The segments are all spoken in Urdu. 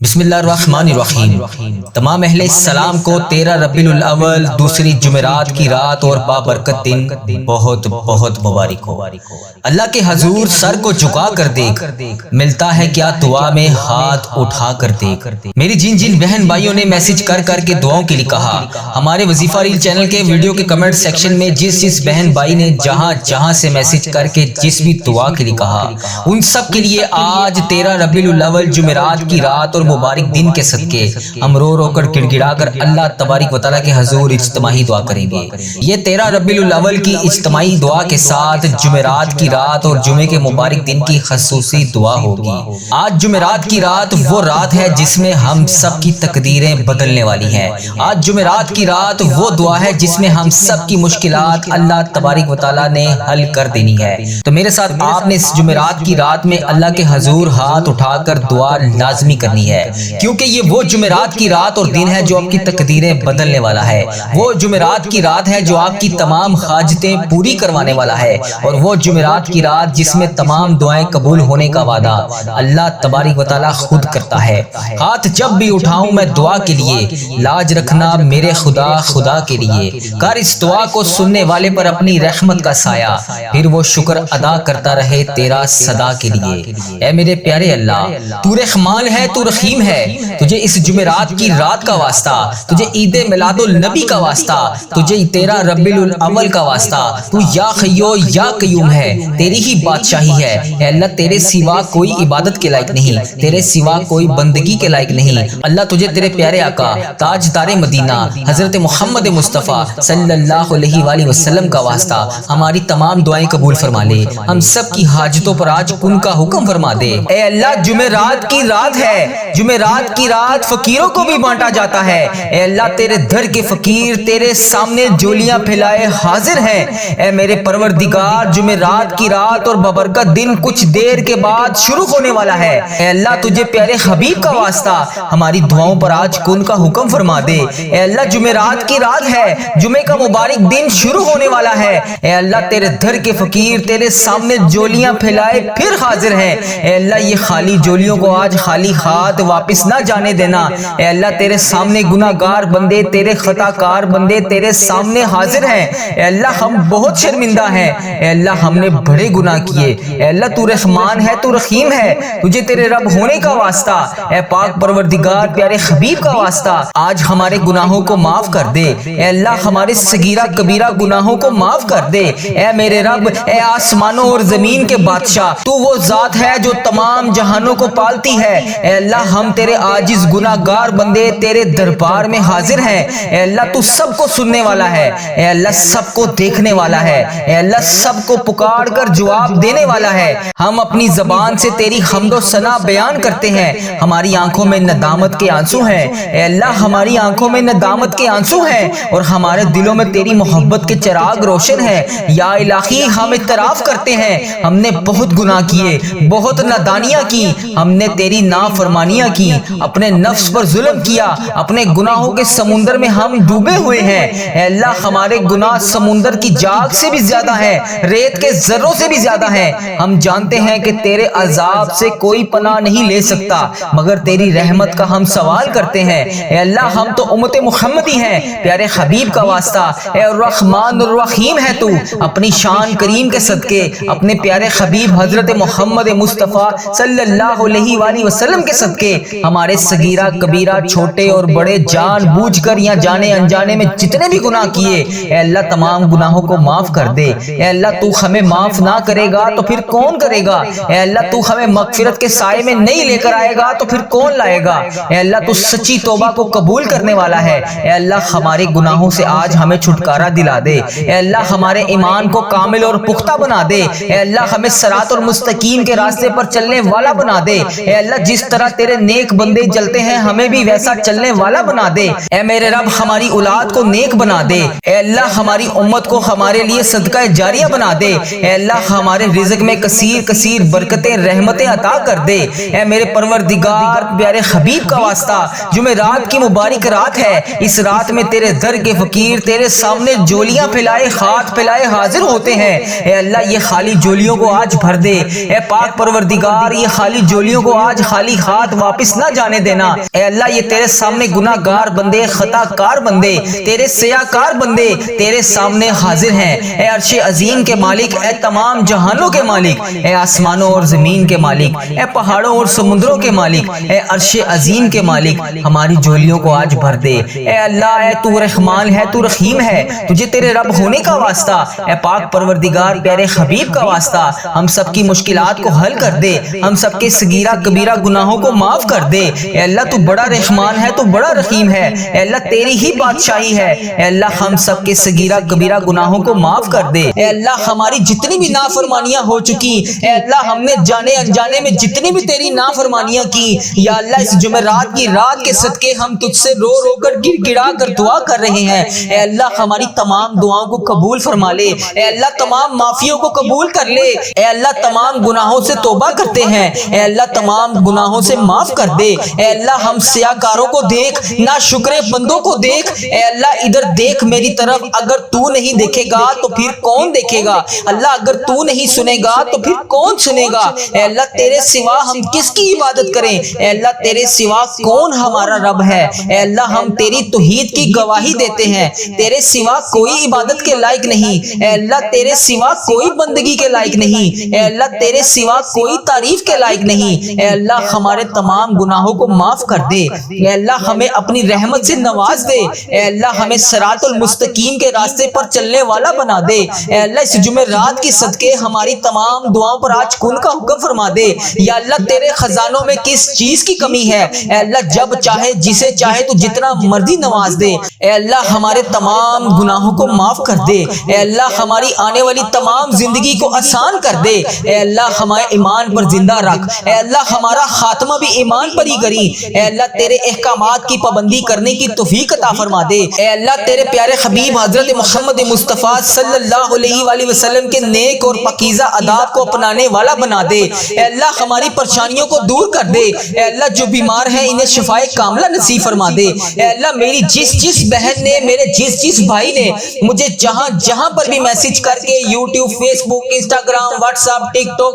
بسم اللہ الرحمن الرحیم۔ تمام اہل السلام کو 13 ربیع الاول دوسری جمعرات کی رات اور بابرکت دن بہت بہت مبارک ہو۔ اللہ کے حضور سر کو جھکا کر دیکھ، ملتا ہے کیا دعا میں ہاتھ اٹھا کر دیکھ۔ میری جن بہن بھائیوں نے میسج کر کے دعاؤں کے لیے کہا، ہمارے وظیفہ ریل چینل کے ویڈیو کے کمنٹ سیکشن میں جس بہن بھائی نے جہاں سے میسج کر کے جس بھی دعا کے لیے کہا، ان سب کے لیے آج 13 ربیع الاول جمعرات کی رات اور مبارک دن کے صدقے ہم رو کر گڑ گڑا کر اللہ تبارک و تعالیٰ کے حضور اجتماعی دعا کریں گے۔ یہ 13 ربیع الاول کی اجتماعی دعا کے ساتھ جمعرات کی رات اور جمعے کے مبارک دن کی خصوصی دعا ہوگی۔ آج جمعرات کی رات وہ رات ہے جس میں ہم سب کی تقدیریں بدلنے والی ہیں۔ آج جمعرات کی رات وہ دعا ہے جس میں ہم سب کی مشکلات اللہ تبارک و تعالیٰ نے حل کر دینی ہے۔ تو میرے ساتھ آپ نے اس جمعرات کی رات میں اللہ کے حضور ہاتھ اٹھا کر دعا لازمی کرنی ہے، کیونکہ یہ وہ جمعرات کی رات اور دن ہے جو آپ کی تقدیریں بدلنے والا ہے۔ وہ جمعرات کی رات ہے جو آپ کی تمام حاجتیں پوری کروانے والا ہے، اور وہ جمعرات کی رات جس میں تمام دعائیں قبول ہونے کا وعدہ اللہ تبارک و تعالیٰ خود کرتا ہے۔ ہاتھ جب بھی اٹھاؤں میں دعا کے لیے، لاج رکھنا میرے خدا کے لیے، کر اس دعا کو سننے والے پر اپنی رحمت کا سایہ، پھر وہ شکر ادا کرتا رہے تیرا صدا کے لیے۔ اے میرے پیارے اللہ، تو رحمان ہے، تو رحیم ہے، تجھے اس جمعرات کی رات کا واسطہ، تجھے عید میلاد النبی کا واسطہ، تجھے 13 ربیع الاول کا واسطہ، تو یا حیو یا قیوم ہے، تیری ہی بادشاہی ہے۔ اے اللہ، تیرے سوا کوئی عبادت کے لائق نہیں، تیرے سوا کوئی بندگی کے لائق نہیں۔ اللہ تجھے تیرے پیارے آقا تاجدار مدینہ حضرت محمد مصطفیٰ صلی اللہ علیہ وآلہ وسلم کا واسطہ ہماری تمام دعائیں قبول فرما لے، ہم سب کی حاجتوں پر آج کن کا حکم فرما دے۔ اے اللہ، جمعرات کی رات ہے، جمعرات کی رات فقیروں کو بھی بانٹا جاتا ہے۔ اے اللہ، تیرے در کے فقیر تیرے سامنے جولیاں پھیلائے حاضر ہیں۔ اے میرے پروردگار، جمعرات کی رات اور ببرکت دن کچھ دیر کے بعد شروع ہونے والا ہے۔ اے اللہ، تجھے پیارے حبیب کا واسطہ ہماری دعاؤں پر آج کن کا حکم فرما دے۔ اے اللہ، جمعرات کی رات ہے، جمعے کا مبارک دن شروع ہونے والا ہے۔ اے اللہ، تیرے در کے فقیر تیرے سامنے جولیاں پھیلائے پھر حاضر ہیں۔ اے اللہ، یہ خالی جولیوں کو آج خالی ہاتھ واپس نہ جانے دینا۔ اے اللہ، تیرے سامنے گناہ گار بندے، تیرے خطا کار بندے تیرے سامنے حاضر ہیں۔ اے اللہ، ہم بہت شرمندہ ہیں۔ اے اللہ، ہم نے بڑے گناہ کیے۔ اے اللہ، تو رحمان ہے، تو رحیم ہے، تجھے تیرے رب ہونے کا واسطہ، اے پاک پروردگار پیارے حبیب کا واسطہ آج ہمارے گناہوں کو معاف کر دے۔ اے اللہ، ہمارے صغیرہ کبیرہ گناہوں کو معاف کر دے۔ اے میرے رب، اے آسمانوں اور زمین کے بادشاہ، تو وہ ذات ہے جو تمام جہانوں کو پالتی ہے۔ اے اللہ، ہم تیرے عاجز گناہ گار بندے تیرے دربار میں حاضر ہیں۔ اے اللہ، تو سب کو سننے والا ہے، اے اللہ سب کو دیکھنے والا ہے، اے اللہ سب کو پکار کر جواب دینے والا ہے۔ ہم اپنی زبان سے تیری حمد و ثنا بیان کرتے ہیں، ہماری آنکھوں میں ندامت کے آنسو ہیں۔ اے اللہ، ہماری آنکھوں میں ندامت کے آنسو ہیں اور ہمارے دلوں میں تیری محبت کے چراغ روشن ہیں۔ یا الہی، ہم اعتراف کرتے ہیں ہم نے بہت گناہ کیے، بہت نادانیاں کی، ہم نے تیری نافرمانیاں کی، اپنے نفس پر ظلم کیا، اپنے گناہوں کے سمندر میں ہم ڈوبے ہوئے ہیں۔ اے اللہ، ہمارے گناہ سمندر کی جاگ سے بھی زیادہ ہیں، ریت کے ذروں سے بھی زیادہ ہیں۔ ہم جانتے ہیں کہ تیرے عذاب سے کوئی پناہ نہیں لے سکتا، مگر تیری رحمت کا ہم سوال کرتے ہیں۔ اے اللہ، ہم تو امت محمدی ہیں، پیارے حبیب کا واسطہ، اے الرحمن الرحیم ہے تو، اپنی شان کریم کے صدقے، اپنے پیارے حبیب حضرت محمد مصطفیٰ صلی اللہ علیہ وآلہ وسلم کے صدقے ہمارے صغیرہ کبیرہ چھوٹے اور بڑے جان بوجھ کر یا جانے انجانے میں جتنے بھی گناہ کیے، اے اللہ تمام گناہوں کو معاف کر دے۔ اے اللہ، تو ہمیں معاف نہ کرے گا تو پھر کون کرے گا؟ اے اللہ، تو ہمیں مغفرت کے سائے میں نہیں لے کر آئے گا تو پھر کون لائے گا؟ اے اللہ، تو سچی توبہ کو قبول کرنے والا ہے۔ اے اللہ، ہمارے گناہوں سے آج ہمیں چھٹکارا دلا دے۔ اے اللہ، ہمارے ایمان کو کامل اور پختہ بنا دے۔ اے اللہ، ہمیں صراط المستقیم کے راستے پر چلنے والا بنا دے۔ اے اللہ، جس طرح تیرے نیک بندے چلتے ہیں ہمیں بھی ویسا چلنے والا بنا دے۔ اے میرے رب، ہماری اولاد کو نیک بنا دے۔ اے اللہ، ہماری امت کو ہمارے لیے صدقہ جاریہ بنا دے۔ اے اللہ، ہمارے رزق میں کثیر برکتیں رحمتیں عطا کر دے۔ اے میرے پروردگار پیارے حبیب کا واسطہ، جمعرات کی مبارک رات ہے، اس رات میں تیرے در کے فقیر تیرے سامنے جولیاں پھیلائے ہاتھ پھیلائے حاضر ہوتے ہیں۔ اے اللہ، یہ خالی جولیوں کو آج بھر دے۔ اے پاک پروردگار، یہ خالی جولیوں کو آج خالی ہاتھ واپس نہ جانے دینا۔ اے اللہ یہ تیرے سامنے گناہ گار بندے، خطا کار بندے، تیرے سیاہ کار بندے تیرے سامنے حاضر ہیں۔ اے عرش عظیم کے مالک، اے تمام جہانوں کے مالک، اے آسمانوں اور زمین کے مالک، اے پہاڑوں اور سمندروں کے مالک، اے عرش عظیم کے مالک، ہماری جھولیوں کو آج بھر دے۔ اے اللہ اے تو رحمان ہے، تو رحیم ہے، تجھے تیرے رب ہونے کا واسطہ، اے پاک پروردگار پیارے حبیب کا واسطہ ہم سب کی مشکلات کو حل کر دے، ہم سب کے صغیرہ کبیرہ گناہوں کو معاف کر دے۔ اے اللہ تو بڑا رحمان ہے، تو بڑا رحیم ہے، اے اللہ تیری ہی بادشاہی ہے۔ اے اللہ ہم سب کے صغیرہ کبیرہ گناہوں کو معاف کر دے۔ اے اللہ ہماری جتنی بھی نافرمانیاں ہو چکی، اے اللہ ہم نے جانے انجانے میں جتنی بھی تیری نافرمانیاں کی، یا اللہ اس جمعرات کی رات کے صدقے ہم تجھ سے رو رو کر گر گڑا کر دعا کر رہے ہیں۔ اے اللہ ہماری تمام دعاؤں کو قبول فرما لے۔ اے اللہ تمام معافیوں کو قبول کر لے۔ اے اللہ تمام گناہوں سے توبہ کرتے ہیں، اے اللہ تمام گناہوں سے معاف کر دے۔ اے اللہ ہم سیاکاروں کو دیکھ، ناشکرے بندوں کو دیکھ، اے اللہ ادھر دیکھ میری طرف، اگر تو نہیں دیکھے گا تو پھر کون دیکھے گا؟ اللہ اگر تو نہیں سنے گا تو پھر کون سنے گا؟ اے اللہ تیرے سوا ہم کس کی عبادت کریں؟ اے اللہ تیرے سوا کون ہمارا رب ہے؟ اے اللہ ہم تیری توحید کی گواہی دیتے ہیں، تیرے سوا کوئی عبادت کے لائق نہیں، اے اللہ تیرے سوا کوئی بندگی کے لائق نہیں، اے اللہ تیرے سوا کوئی تعریف کے لائق نہیں۔ اے اللہ ہمارے تمام گناہوں کو معاف کر دے۔ اے اللہ ہمیں اپنی رحمت سے نواز دے۔ اے اللہ ہمیں صراط المستقیم کے راستے پر چلنے والا بنا دے۔ اے اللہ اس جمعرات کی صدقے ہماری تمام دعاؤں پر آج کن کا حکم فرما دے۔ یا اللہ تیرے خزانوں میں کس چیز کی کمی ہے؟ اے اللہ جب چاہے جسے چاہے تو جتنا مرضی نواز دے۔ اے اللہ ہمارے تمام گناہوں کو معاف کر دے۔ اے اللہ ہماری آنے والی تمام زندگی کو آسان کر دے۔ اے اللہ ہمارے ایمان پر زندہ رکھ۔ اے اللہ ہمارا خاتمہ بھی ایمان پر ہی کری۔ اے اللہ تیرے احکامات کی پابندی کرنے کی توفیق عطا فرما دے۔ اے اللہ تیرے پیارے حبیب حضرت محمد مصطفیٰ صلی اللہ علیہ وآلہ وسلم کے نیک اور پاکیزہ آداب کو اپنانے والا بنا دے۔ اے اللہ ہماری پریشانیوں کو دور کر دے۔ اے اللہ جو بیمار ہیں انہیں شفائے کاملہ نصیب فرما دے۔ اے اللہ میری جس بہن نے، میرے جس بھائی نے مجھے جہاں پر بھی میسج کر کے، یوٹیوب، فیس بک، انسٹاگرام، واٹس ایپ، ٹک ٹاک،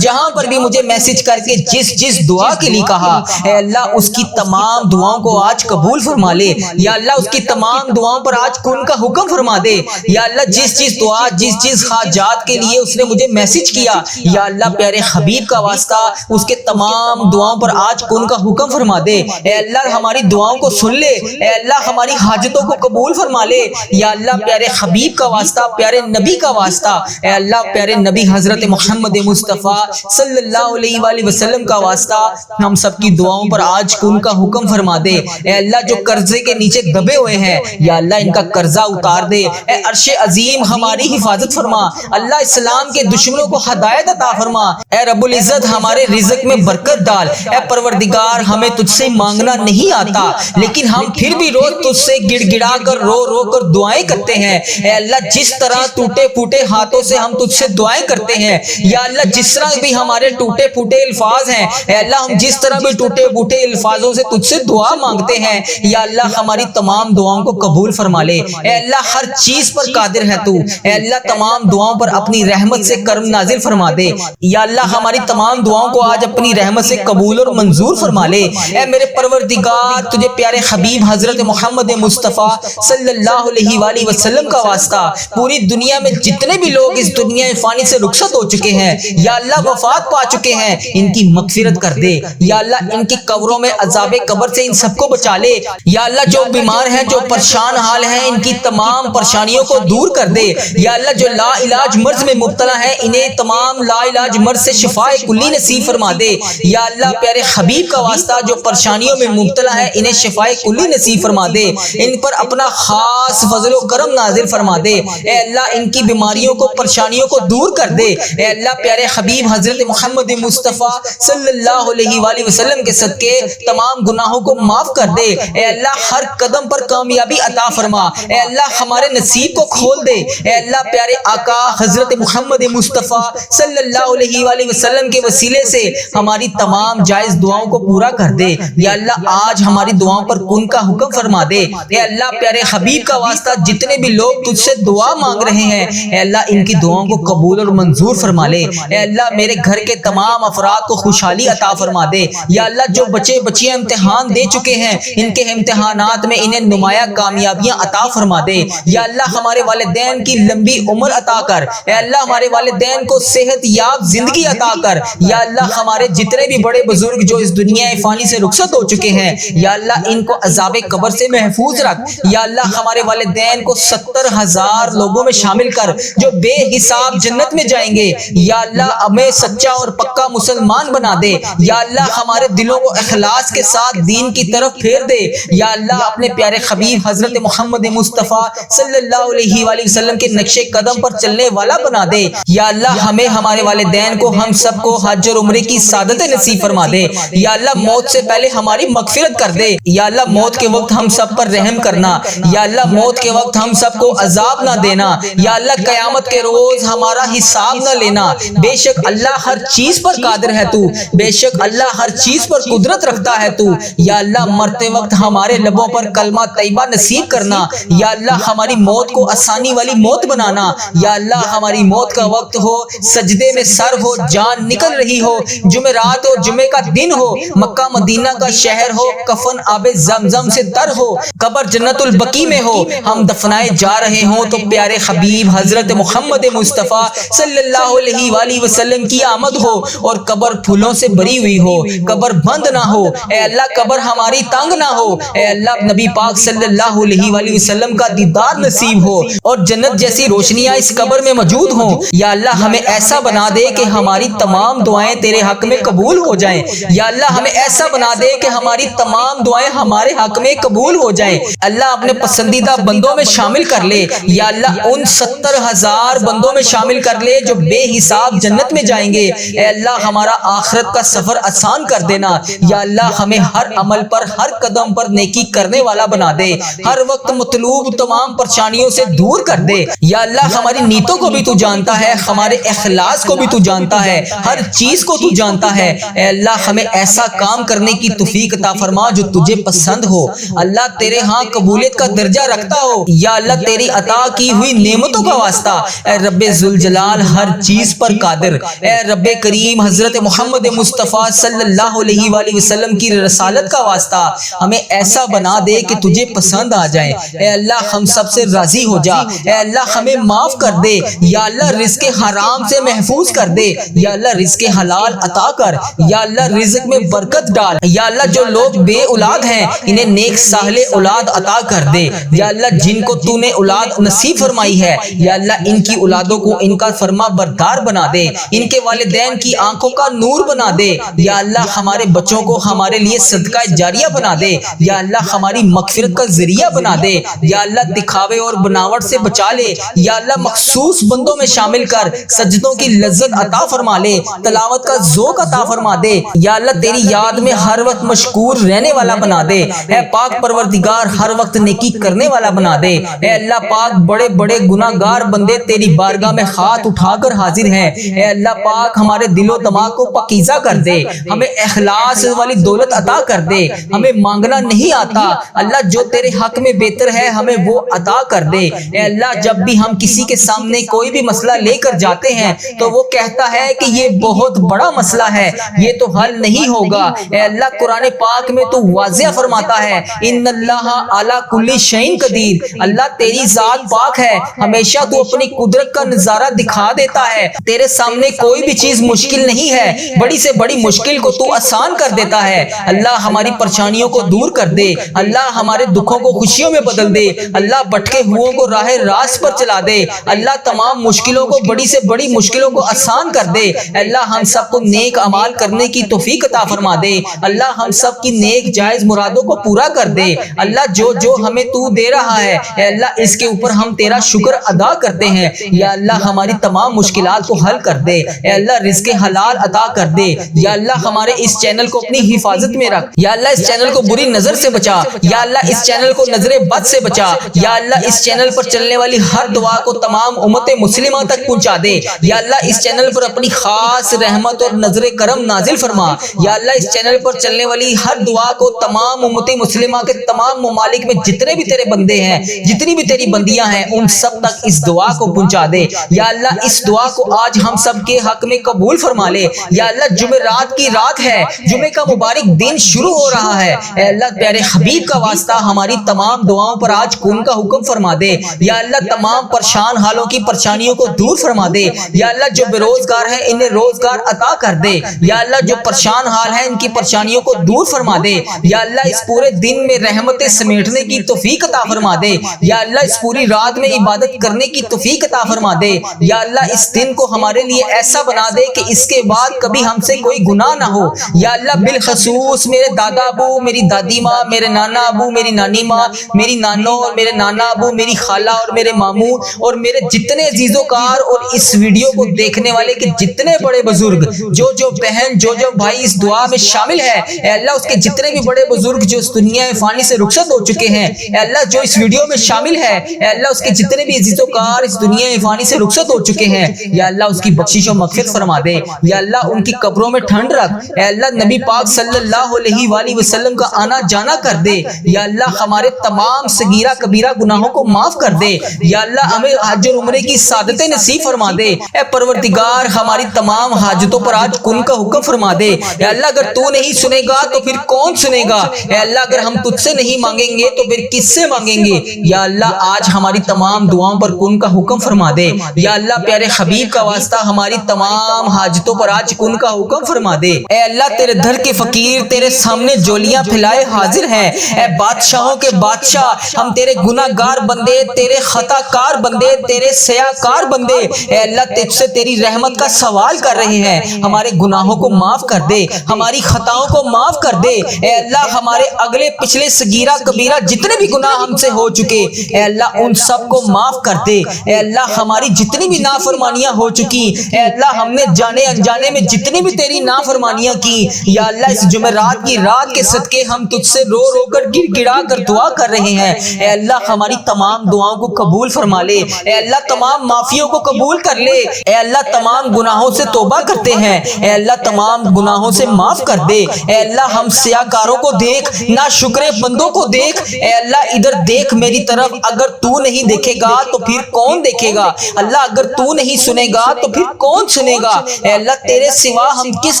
جہاں پر بھی مجھے میسج کر کے جس دعا کے لیے کہا، اے اللہ اس کی تمام دعاؤں کو آج قبول فرما لے۔ یا اللہ اس کی تمام دعاؤں پر آج کن کا حکم فرما دے۔ یا اللہ جس دعا، جس حاجات کے لیے اس نے مجھے میسج کیا، یا اللہ پیارے حبیب کا واسطہ اس کے تمام دعاؤں پر آج کن کا حکم فرما دے۔ اے اللہ ہماری دعاؤں کو سن لے۔ اے اللہ ہماری حاجتوں کو قبول فرما لے۔ یا اللہ پیارے حبیب کا واسطہ، پیارے نبی کا واسطہ، اے اللہ پیارے نبی حضرت محمد مصطفیٰ صلی اللہ علیہ وآلہ وسلم کا واسطہ ہم سب کی دعاؤں پر آج کن کا حکم فرما دے۔ اے اللہ جو قرضے کے نیچے دبے ہوئے ہیں، یا اللہ ان کا قرضہ اتار دے۔ اے عرش عظیم ہماری حفاظت فرما۔ اللہ اسلام کے دشمنوں کو ہدایت عطا فرما۔ اے رب العزت ہمارے رزق میں برکت ڈال۔ اے پروردگار ہمیں تجھ سے مانگنا نہیں آتا، لیکن ہم پھر بھی روز تجھ سے گڑ گڑا کر رو کر دعائیں کرتے ہیں۔ اے اللہ جس طرح ٹوٹے پھوٹے ہاتھوں سے ہم تجھ سے دعائیں کرتے ہیں، یا اللہ جس طرح بھی ہمارے ٹوٹے پھوٹے الفاظ ہیں، اے اللہ ہم جس طرح بھی ٹوٹے پھوٹے الفاظوں سے تجھ سے دعا مانگتے ہیں، یا اللہ ہماری تمام دعاؤں کو قبول فرما لے۔ اے اللہ ہر چیز پر قادر ہے تو، اے اللہ تمام دعاؤں پر اپنی رحمت سے کرم نازل فرما دے۔ یا اللہ ہماری تمام دعاؤں کو آج اپنی رحمت سے قبول اور منظور فرما لے۔ اے میرے پروردگار تجھے پیارے حبیب حضرت محمد مصطفیٰ صلی اللہ علیہ وآلہ وسلم کا واسطہ پوری دنیا میں جتنے بھی لوگ اس دنیا فانی سے رخصت ہو چکے ہیں، یا اللہ وفات پا چکے ہیں، ان کی مغفرت کر دے۔ یا اللہ ان کی قبروں میں عذاب قبر سے ان سب کو بچا لے۔ یا اللہ جو بیمار ہیں، جو پریشان حال ہیں، ان کی تمام پریشانیوں کو دور کر دے۔ یا اللہ جو لا علاج مرض میں مبتلا ہیں، انہیں تمام لا علاج مرض سے شفاء کلی نصیب فرما دے۔ یا اللہ پیارے حبیب کا واسطہ جو پریشانیوں میں مبتلا ہے، انہیں شفاء کلی نصیب فرما دے۔ ان پر اپنا خاص فضل و کرم نازل فرما دے۔ اے اللہ ان کی بیماریوں کو، پریشانیوں کو دور کر دے۔ اے اللہ پیارے حبیب حضرت محمد مصطفیٰ صلی اللہ علیہ وآلہ وسلم کے صدقے تمام گناہوں کو معاف کر دے۔ اے اللہ ہر قدم پر کامیابی عطا فرما۔ اے اللہ ہمارے نصیب کو کھول دے۔ اے اللہ پیارے آقا حضرت محمد مصطفیٰ صلی اللہ علیہ وآلہ وسلم کے وسیلے سے ہماری تمام جائز دعاؤں کو پورا کر دے۔ یا اللہ آج ہماری دعاؤں پر کن کا حکم فرما دے۔ اے اللہ پیارے حبیب کا واسطہ جتنے بھی لوگ تجھ سے دعا مانگ رہے ہیں اے اللہ ان کی دعاؤں کو قبول اور منظور فرما لے۔ اے اللہ میرے گھر کے تمام افراد کو خوشحالی عطا فرما دے۔ یا اللہ جو بچے بچیاں امتحان دے چکے ہیں ان کے امتحانات میں انہیں نمایاں کامیابیاں عطا فرما دے۔ یا اللہ ہمارے والدین کی لمبی عمر عطا کر۔ اے اللہ ہمارے والدین کو صحت یاب زندگی عطا کر۔ یا اللہ ہمارے جتنے بھی بڑے بزرگ جو اس دنیا فانی سے رخصت ہو چکے ہیں یا اللہ ان کو عذاب قبر سے محفوظ رکھ۔ یا اللہ ہمارے والدین کو 70,000 لوگوں میں شامل کر جو بے حساب جنت میں جائیں گے۔ یا اللہ ہمیں سچا اور پکا مسلمان بنا دے۔ یا اللہ ہمارے دلوں کو اخلاص کے ساتھ دین کی طرف پھیر دے۔ یا اللہ اپنے پیارے حبیب حضرت محمد مصطفیٰ صلی اللہ علیہ وآلہ وسلم کے نقش قدم پر چلنے والا بنا دے۔ یا اللہ ہمیں ہمارے والدین کو ہم سب کو حج اور عمرے کی سعادت نصیب فرما دے۔ یا اللہ موت سے پہلے ہماری مغفرت کر دے۔ یا اللہ موت کے وقت ہم سب پر رحم کرنا۔ یا اللہ موت کے وقت ہم سب کو عذاب نہ دینا۔ یا اللہ قیامت کے روز ہمارا حساب نہ لینا۔ بے شک اللہ ہر چیز پر قادر ہے تو، بے شک اللہ ہر چیز پر قدرت رکھتا ہے تو۔ یا اللہ مرتے وقت ہمارے لبوں پر کلمہ طیبہ نصیب کرنا۔ یا اللہ ہماری موت کو آسانی والی موت بنانا۔ یا اللہ ہماری موت کا وقت ہو، سجدے میں سر ہو، جان نکل رہی ہو، جمعرات ہو، جمعے کا دن ہو، مکہ مدینہ کا شہر ہو، کفن آب زمزم سے تر ہو، قبر جنت البقیع میں ہو، ہم دفنائے جا رہے ہوں تو پیارے حبیب حضرت محمد مصطفیٰ صلی اللہ علیہ وآلہ وسلم کی آمد ہو اور قبر پھولوں سے بری ہوئی ہو، قبر بند نہ ہو۔ اے اللہ قبر ہماری تنگ نہ ہو۔ اے اللہ نبی پاک صلی اللہ علیہ وآلہ وسلم کا دیدار نصیب ہو اور جنت جیسی روشنیاں اس قبر میں موجود ہوں۔ یا اللہ ہمیں ایسا بنا دے کہ ہماری تمام دعائیں تیرے حق میں قبول ہو جائیں۔ یا اللہ ہمیں ایسا بنا دے کہ ہماری تمام دعائیں ہمارے حق میں قبول ہو جائیں۔ اللہ اپنے پسندیدہ بندوں میں شامل کر لے۔ یا اللہ ان 70,000 بندوں میں شامل کر لے جو بے حساب جنت میں جائیں گے۔ اے اللہ ہمارا آخرت کا سفر آسان کر دینا۔ یا اللہ ہمیں ہر عمل پر ہر قدم پر نیکی کرنے والا بنا دے، ہر وقت مطلوب تمام پریشانیوں سے دور کر دے۔ یا اللہ ہماری نیتوں کو بھی تو جانتا ہے، ہمارے اخلاص کو بھی تو جانتا ہے، ہر چیز کو تو جانتا ہے۔ اے اللہ ہمیں ایسا کام کرنے کی توفیق عطا فرما جو تجھے پسند ہو، اللہ تیرے ہاں قبولیت کا درجہ رکھتا ہو۔ یا اللہ تیری عطا کی ہوئی نعمتوں کا واسطہ اے رب ذوالجلال ہر چیز پر قادر، اے رب کریم حضرت محمد مصطفیٰ صلی اللہ علیہ وآلہ وسلم کی رسالت کا واسطہ ہمیں ایسا بنا دے کہ تجھے پسند آ جائے۔ اے اللہ ہم سب سے راضی ہو جا۔ اے اللہ ہمیں معاف کر دے۔ یا اللہ رزق حرام سے محفوظ کر دے۔ یا اللہ رزق حلال عطا کر۔ یا اللہ رزق میں برکت ڈال۔ یا اللہ جو لوگ بے اولاد ہیں انہیں نیک صالح اولاد عطا کر دے۔ یا اللہ جن کو تو نے اولاد نصیب فرمائی ہے یا اللہ ان کی اولادوں کو ان کا فرما بردار بنا دے، ان کے والدین کی آنکھوں کا نور بنا دے۔ یا اللہ ہمارے بچوں کو ہمارے لیے صدقہ جاریہ بنا دے۔ یا اللہ ہماری مغفرت کا ذریعہ بنا دے۔ یا اللہ دکھاوے اور بناوٹ سے بچا لے۔ یا اللہ مخصوص بندوں میں شامل کر سجدوں کی لذت عطا فرما لے، تلاوت کا ذوق عطا فرما دے۔ یا اللہ تیری یاد میں ہر وقت مشکور رہنے والا بنا دے۔ اے پاک پروردگار ہر وقت نیکی کرنے والا بنا دے۔ اے اللہ پاک بڑے بڑے گناہ گار بندے تیری بارگاہ میں ہاتھ اٹھا کر حاضر ہیں۔ اے اللہ پاک ہمارے دل و دماغ کو پاکیزہ کر دے، ہمیں اخلاص والی دولت عطا کر دے۔ ہمیں مانگنا نہیں آتا اللہ، جو تیرے حق میں بہتر ہے ہمیں وہ عطا کر دے۔ اے اللہ جب بھی ہم کسی کے سامنے کوئی بھی مسئلہ لے کر جاتے ہیں تو وہ کہتا ہے کہ یہ بہت بڑا مسئلہ ہے، یہ تو حل نہیں ہوگا۔ اے اللہ قرآن پاک میں تو واضح فرماتا ہے ان اللہ علی کل شیء قدیر، اللہ تیری ذات پاک ہے، ہمیشہ تو اپنی قدرت کا نظارہ دکھا دیتا ہے، تیرے سامنے کوئی بھی چیز مشکل نہیں ہے، بڑی سے بڑی مشکل کو تو آسان کر دیتا ہے۔ اللہ ہماری پریشانیوں کو دور کر دے، اللہ ہمارے دکھوں کو خوشیوں میں بدل دے، اللہ بھٹکے ہوئوں کو راہ راست پر چلا دے، اللہ تمام مشکلوں کو بڑی سے بڑی مشکلوں کو آسان کر دے۔ اللہ ہم سب کو نیک اعمال کرنے کی توفیق عطا فرما دے، اللہ ہم سب کی نیک جائز مرادوں کو پورا کر دے۔ اللہ جو جو ہمیں تو دے رہا ہے اے اللہ اس کے اوپر ہم تیرا شکر ادا کرتے ہیں۔ یا اللہ ہماری تمام مشکلات کو حل کر دے، اے اللہ رزق حلال عطا کر دے۔ یا اللہ ہمارے اس چینل کو اپنی حفاظت میں رکھ، یا اللہ اس چینل کو بری نظر سے بچا، یا اللہ اس چینل کو نظر بد سے بچا، یا اللہ اس چینل پر چلنے والی ہر دعا کو تمام امت مسلمہ تک پہنچا دے۔ یا اللہ اس چینل پر اپنی خاص رحمت اور نظر کرم نازل فرما۔ یا اللہ اس چینل پر چلنے والی ہر دعا کو تمام امت مسلمہ کے تمام تمام ممالک میں جتنے بھی تیرے بندے ہیں، جتنی بھی تیری بندیاں ہیں، ان سب تک اس دعا کو پہنچا دے یا اللہ۔ اس دعا کو آج ہم سب کے حق میں قبول فرما لے یا اللہ۔ جمعرات کی رات ہے، جمعے کا مبارک دن شروع ہو رہا ہے، اے اللہ پیارے حبیب کا واسطہ ہماری تمام دعاؤں پر آج کن کا حکم فرما دے یا اللہ۔ تمام پریشان حالوں کی پریشانیوں کو دور فرما دے یا اللہ۔ جو بے روزگار ہیں انہیں روزگار عطا کر دے یا اللہ۔ جو پریشان حال ہیں ان کی پریشانیوں کو دور فرما دے یا اللہ۔ اس پورے دن میں رحمتیں سمیٹنے کی توفیق عطا فرما دے یا اللہ۔ اس پوری رات میں عبادت کرنے کی توفیق عطا فرما دے یا اللہ۔ اس دن کو ہمارے لیے ایسا بنا دے کہ اس کے بعد کبھی ہم سے کوئی گناہ نہ ہو یا اللہ۔ بالخصوص میرے دادا ابو، میری دادی ماں، میرے نانا ابو، میری نانی ماں، میری نانو اور میرے نانا ابو، میری خالہ اور میرے ماموں اور میرے جتنے عزیز و کار اور اس ویڈیو کو دیکھنے والے کے جتنے بڑے بزرگ، جو بہن، جو بھائی اس دعا میں شامل ہے، اے اللہ۔ اس کے جتنے بھی بڑے بزرگ جو اس دنیا فانی سے رخصت ہو چکے ہیں، اے اللہ۔ جو اس ویڈیو میں شامل ہے، اے اللہ۔ اس کے جتنے بھی عزیز و کار اس دنیا فانی سے رخصت ہو چکے ہیں، یا اللہ اس کی بخشش و مغفرت فرما دے یا اللہ۔ ان کی قبروں میں ٹھنڈ رکھ اے اللہ۔ نبی پاک صلی اللہ علیہ وآلہ وسلم کا آنا جانا کر دے یا اللہ۔ ہمارے تمام صغیرہ کبیرہ گناہوں کو معاف کر دے یا اللہ۔ ہمیں حج اور عمرے کی سعادتیں نصیب فرما دے اے پروردگار۔ ہماری تمام حاجتوں پر آج کن کا حکم فرما دے یا اللہ۔ اگر تو نہیں سنے گا تو پھر کون سنے گا اے اللہ۔ اگر ہم تجھ سے نہیں مانگیں گے تو پھر کس سے مانگیں گے یا اللہ۔ آج ہماری تمام دعاؤں پر کن کا حکم فرما دے یا اللہ۔ پیارے حبیب کا واسطہ ہماری تمام حاجتوں پر آج کن کا حکم فرما دے اے اللہ۔ تیرے در کے فقیر تیرے سامنے جولیاں پھیلائے حاضر ہیں اے بادشاہوں کے بادشاہ۔ ہم تیرے گناہ گار بندے، تیرے خطا کار بندے، تیرے سیاہ کار بندے اے اللہ تجھ سے تیری رحمت کا سوال کر رہے ہیں۔ ہمارے گناہوں کو معاف کر دے، ہماری خطاؤں کو معاف کر دے اے اللہ۔ ہمارے اگلے پچھلے صغیرہ کبیرہ جتنے بھی گناہ ہم سے ہو چکے اے اللہ ان سب کو معاف کر دے اے اللہ۔ ہماری جتنی بھی نافرمانیاں ہو چکی اے اللہ، ہم نے جانے انجانے میں جتنی بھی تیری نافرمانیاں کی یا اللہ، اس جمعرات کی رات کے صدقے ہم تجھ سے رو رو کر گر گڑا کر دعا کر رہے ہیں اے اللہ۔ ہماری تمام دعاؤں کو قبول فرما لے اے اللہ۔ تمام معافیوں کو قبول کر لے اے اللہ۔ تمام گناہوں سے توبہ کرتے ہیں اے اللہ، تمام گناہوں سے معاف کر دے اے اللہ۔ ہم سیاہ کاروں کو دیکھ، نا شکرے بندوں کو دیکھ اے اللہ۔ ادھر دیکھ میری طرف، اگر تو نہیں دیکھے گا تو پھر کون دیکھے گا اللہ۔ اگر تو نہیں سنے گا تو پھر کون سنے گا اے اللہ۔ تیرے سوا ہم کس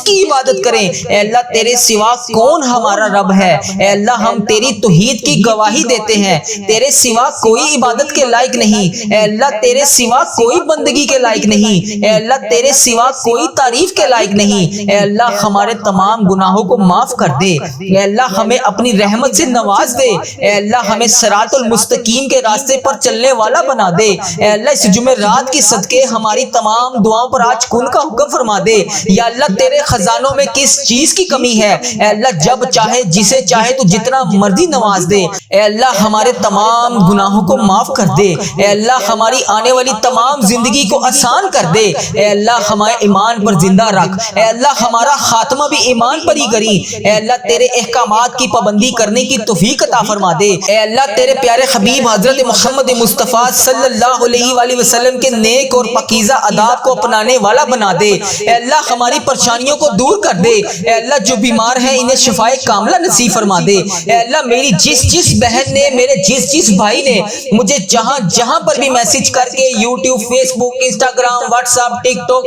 کی عبادت کریں اے اللہ۔ تیرے سوا کون ہمارا رب ہے اے اللہ۔ ہم تیری توحید کی گواہی دیتے ہیں، تیرے سوا کوئی عبادت کے لائق نہیں اے اللہ۔ تیرے سوا کوئی بندگی کے لائق نہیں اے اللہ۔ تیرے سوا کوئی تعریف کے لائق نہیں اے اللہ۔ ہمارے تمام گناہوں کو معاف کر دے اے اللہ۔ ہمیں اپنی رحمت سے نواز دے اے اللہ۔ ہمیں صراط المستقیم کے راستے پر چلنے والا بنا دے اے اللہ۔ اس جمعرات کی صدقے ہماری تمام دعاؤں پر آج کن کا حکم فرما دے یا اللہ۔ تیرے خزانوں میں کس چیز کی کمی ہے اے اللہ؟ جب چاہے جسے چاہے تو جتنا مرضی نواز دے اے اللہ۔ ہمارے تمام گناہوں کو معاف کر دے اے اللہ۔ ہماری آنے والی تمام زندگی کو آسان کر دے اے اللہ۔ ہمارے ایمان پر زندہ رکھ اے اللہ۔ ہمارا خاتمہ بھی ایمان پر ہی کری اے اللہ۔ تیرے احکامات کی پابندی کرنے کی توفیق عطا فرما دے اے اللہ۔ تیرے پیارے حبیب حضرت محمد مصطفیٰ صلی اللہ علیہ وآلہ وسلم کے نیک اور پاکیزہ آداب کو اپنانے والا بنا دے اے اللہ۔ ہماری پریشانیوں کو دور کر دے اے اللہ۔ جو بیمار ہیں انہیں شفائے کاملہ نصیب فرما دے اے اللہ۔ میری جس بہن نے، میرے جس بھائی نے مجھے جہاں پر بھی میسج کر کے، یوٹیوب، فیس بک، انسٹاگرام، واٹس ایپ، ٹک ٹاک،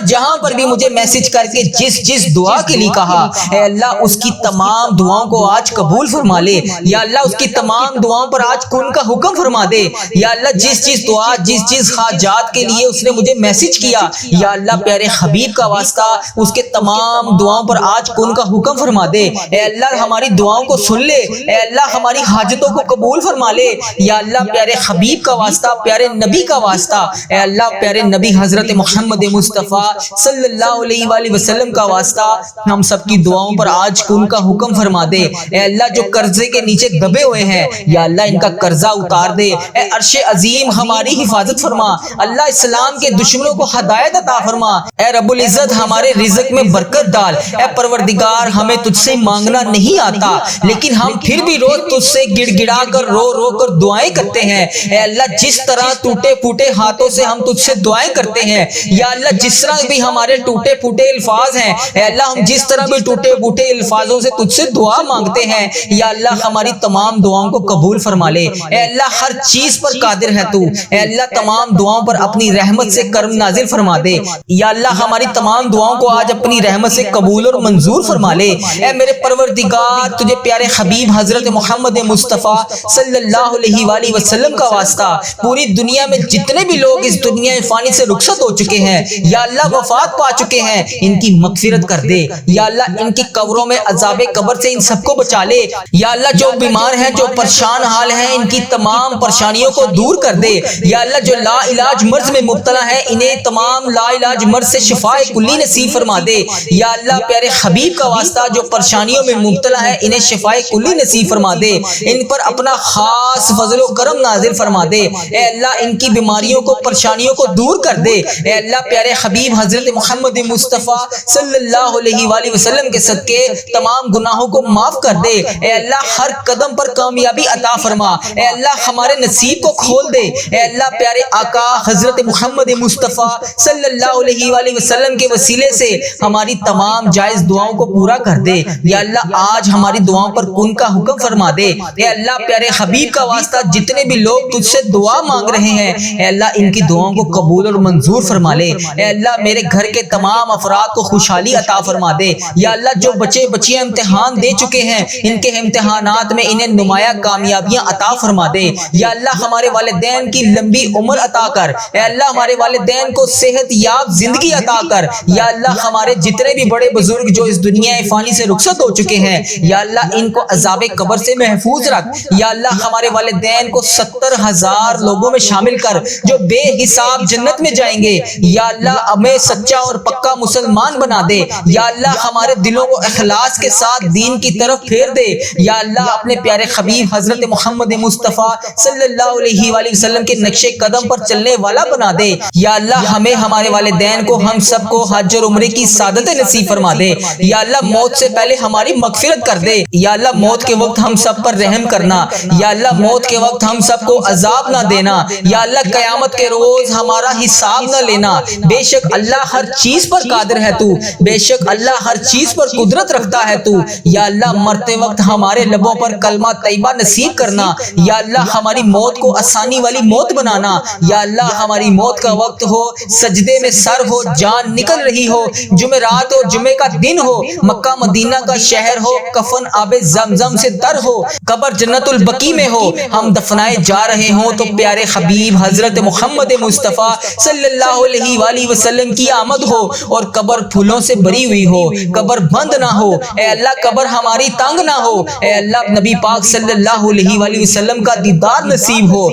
جہاں پر بھی مجھے میسج کر کے جس دعا کے لیے کہا اے اللہ، اس کی تمام دعاؤں کو آج قبول فرما لے یا اللہ۔ اس کی تمام دعاؤں پر آج کن کا حکم فرما دے یا اللہ۔ جس دعا، جس حاجات کے لیے اس نے مجھے میسج کیا یا اللہ، پیارے حبیب کا واسطہ اس کے تمام دعاؤں پر آج کن کا حکم فرما دے اے اللہ۔ ہماری دعاؤں کو سن لے اے اللہ۔ ہماری حاجتوں کو قبول فرما لے یا اللہ۔ پیارے حبیب کا واسطہ، پیارے نبی کا واسطہ اے اللہ۔ پیارے نبی حضرت محمد مصطفیٰ صلی اللہ علیہ وآلہ وسلم کا واسطہ ہم سب کی دعاؤں پر آج کن کا حکم فرما دے اے اللہ۔ جو قرضے کے نیچے دبے ہوئے ہیں یا اللہ، ان کا قرضہ اتار دے اے عرش عظیم۔ ہماری حفاظت فرما اللہ۔ اسلام کے دشمنوں کو ہدایت عطا فرما اے رب العزت۔ ہمارے رزق میں برکت ڈال اے پروردگار۔ ہمیں تجھ سے مانگنا نہیں آتا لیکن ہم پھر بھی روز تجھ سے گڑ گڑا کر، رو کر دعائیں کرتے ہیں اے اللہ۔ جس طرح ٹوٹے پھوٹے ہاتھوں سے ہم تجھ سے دعائیں کرتے ہیں یا اللہ، جس طرح بھی ہمارے ٹوٹے پھوٹے الفاظ ہیں اے اللہ، ہم جس طرح بھی ٹوٹے پھوٹے الفاظوں سے تجھ سے دعا مانگتے ہیں یا اللہ، اللہ ہماری تمام دعاؤں کو قبول فرما لے۔ اے اللہ ہر چیز پر قادر ہے تو، اے اللہ تمام دعاؤں پر اپنی رحمت سے کرم نازل فرما دے۔ یا اللہ ہماری تمام دعاؤں کو آج اپنی رحمت سے قبول اور منظور فرما لے۔ اے میرے پروردگار، تجھے پیارے حبیب حضرت محمد مصطفیٰ صلی اللہ علیہ وآلہ وسلم کا واسطہ پوری دنیا میں جتنے بھی لوگ اس دنیا فانی سے رخصت ہو چکے ہیں، یا اللہ وفات پا چکے ہیں، ان کی مغفرت کر دے۔ یا اللہ ان کی قبروں میں عذاب قبر سے ان سب کو بچا لے۔ یا اللہ جو بیمار ہیں، جو پریشان حال ہیں، ان کی تمام پریشانیوں کو دور کر دے۔ یا اللہ جو لا علاج مرض میں مبتلا ہیں، انہیں تمام لا علاج مرض سے شفاء کلی نصیب فرما دے۔ یا اللہ پیارے حبیب کا واسطہ جو پریشانیوں میں مبتلا ہے، انہیں شفاء کلی نصیب فرما دے۔ ان پر اپنا خاص فضل و کرم نازل فرما دے۔ اے اللہ ان کی بیماریوں کو، پریشانیوں کو دور کر دے۔ اے اللہ پیارے حبیب حضرت محمد مصطفیٰ صلی اللہ علیہ وآلہ وسلم کے صدقے تمام گناہوں کو معاف کر دے۔ اے اللہ ہر قدم پر کامیابی عطا فرما۔ اے اللہ ہمارے نصیب کو کھول دے۔ اے اللہ پیارے آقا حضرت محمد مصطفیٰ صلی اللہ علیہ وآلہ وسلم کے وسیلے سے ہماری تمام جائز دعاؤں کو پورا کر دے۔ یا اللہ آج ہماری دعاؤں پر کن کا حکم فرما دے۔ اے اللہ پیارے حبیب کا واسطہ جتنے بھی لوگ تجھ سے دعا مانگ رہے ہیں، اے اللہ ان کی دعاؤں کو قبول اور منظور فرما لے۔ اے اللہ میرے گھر کے تمام افراد کو خوشحالی عطا فرما دے۔ یا اللہ جو بچے بچیاں امتحان دے چکے ہیں، ان کے امتحانات میں انہیں نمایاں کامیابیاں عطا فرما دے۔ یا اللہ ہمارے والدین کی لمبی عمر عطا کر۔ اے اللہ ہمارے والدین کو صحت یاب زندگی عطا کر۔ یا اللہ ہمارے جتنے بھی بڑے بزرگ جو اس دنیا فانی سے رخصت ہو چکے ہیں، یا اللہ ان کو عذاب قبر سے محفوظ رکھ۔ یا اللہ ہمارے والدین کو 70,000 لوگوں میں شامل کر جو بے حساب جنت میں جائیں گے۔ یا اللہ ہمیں سچا اور پکا مسلمان بنا دے۔ یا اللہ ہمارے دلوں کو اخلاص کے ساتھ دین کی طرف پھیر دے۔ یا اللہ اپنے پیارے حبیب حضرت محمد مصطفیٰ صلی اللہ علیہ وآلہ وسلم کے نقش قدم پر چلنے والا بنا دے۔ یا اللہ ہمیں، ہمارے والدین کو، ہم سب کو حج اور عمرے کی سعادت نصیب فرما دے۔ یا اللہ موت سے پہلے ہماری مغفرت کر دے۔ یا اللہ موت کے وقت ہم سب پر رحم کرنا۔ یا اللہ موت کے وقت ہم سب کو عذاب نہ دینا۔ یا اللہ قیامت کے روز ہمارا حساب نہ لینا۔ بے شک اللہ ہر چیز پر قادر ہے تو، بے شک اللہ ہر چیز پر قدرت رکھتا ہے تو۔ یا اللہ مرتے وقت ہمارے لبوں پر کلمہ طیبہ نصیب کرنا۔ یا اللہ ہماری موت کو آسانی والی موت بنانا۔ یا اللہ ہماری موت کا وقت ہو، سجدے میں سر ہو، جان نکل رہی ہو، جمعرات ہو، جمعے کا دن ہو، مکہ مدینہ کا شہر ہو، کفن آب زمزم سے تر ہو، قبر جنت البقیع میں ہو، ہم دفنائے جا رہے ہوں تو پیارے حبیب حضرت محمد مصطفیٰ صلی اللہ علیہ وآلہ وسلم کی آمد ہو اور قبر پھولوں سے بری ہوئی ہو، قبر بند نہ ہو۔ اے اللہ قبر ہماری تنگ نہ ہو۔ اے اللہ نبی پاک صلی اللہ علیہ وآلہ وسلم کا دیدار نصیب ہو۔